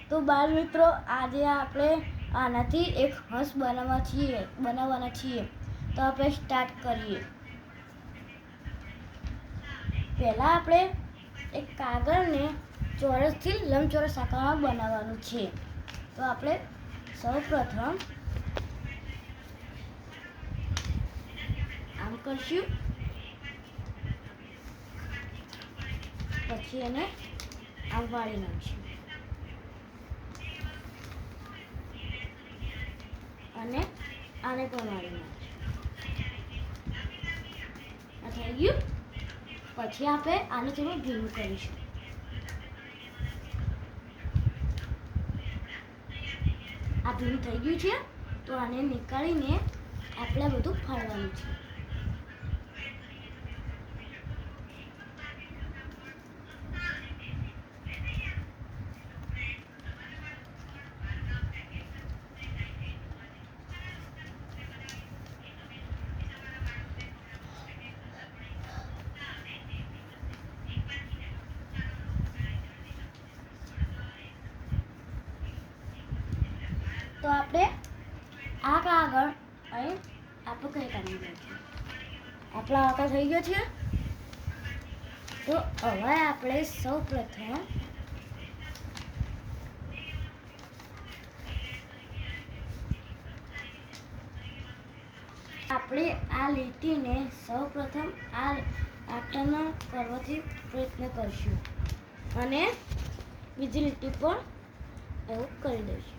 તો બાળ મિત્રો, આજે આપણે આનાથી એક હંસ બનાવવાના છીએ. તો આપણે સ્ટાર્ટ કરીએ. પહેલાં આપણે એક કાગળને ચોરસથી લંબચોરસ આકારમાં બનાવવાનું છે. તો આપણે સૌપ્રથમ આમ કરશું, પછી એને આમ વાળી નાખશું અને આને પણ વાળી નાખશું. આ થઈ ગયું. પછી આપણે આને થોડું ભીનું કરીશું. આ ભીનું થઈ ગયું છે. તો આને નીકાળીને આપણે બધું ફાડવાનું છે. તો આપણે આ કાગળ અહીં આપણું કંઈ કાઢી નાખીએ. આપણા આકાર થઈ ગયો છે. તો હવે આપણે સૌપ્રથમ આ લીટીને સૌપ્રથમ આ આટલા કરવાથી પ્રયત્ન કરશું અને બીજી લીટી પણ એવું કરી દઈશું.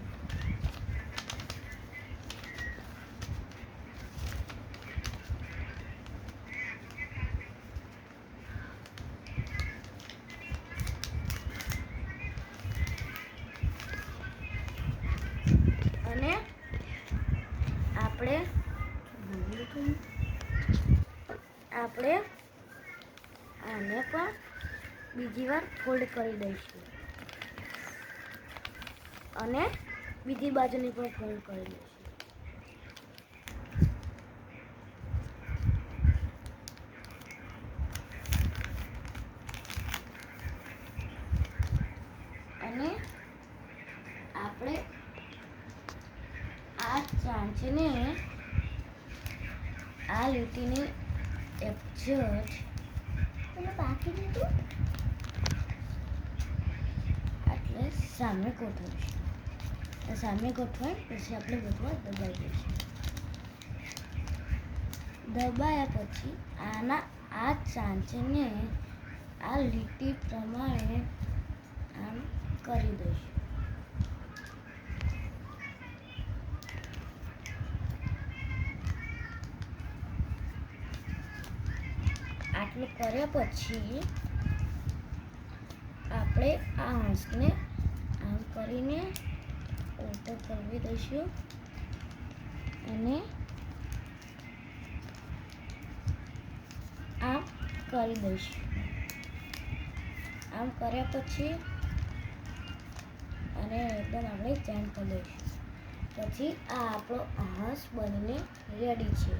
અને આપણે આને પણ બીજી વાર ફોલ્ડ કરી દઈશું અને બીજી બાજુની પણ ફોલ્ડ કરી દઈશું. અને આપણે આ ચાંચને આ લીટીની એક્ઝેક્ટ બાકી દીધું એટલે સામે ગોઠવીશું. સામે ગોઠવાય પછી આપણે ગોઠવા દબાઈ દઈશું. દબાયા પછી આ ચાંચને આ લીટી પ્રમાણે આમ કરી દઈશું. આટલું કર્યા પછી આપણે આ હંસને આમ કરીને ઉલટો કરવી દઈશું અને આમ કરી દઈશું. આમ કર્યા પછી અને એકદમ આપણે જોઈન્ટ કરી દઈશું. પછી આ આપણો હંસ બનીને રેડી છે,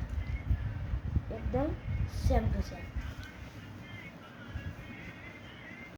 એકદમ સેમ ટુ સેમ.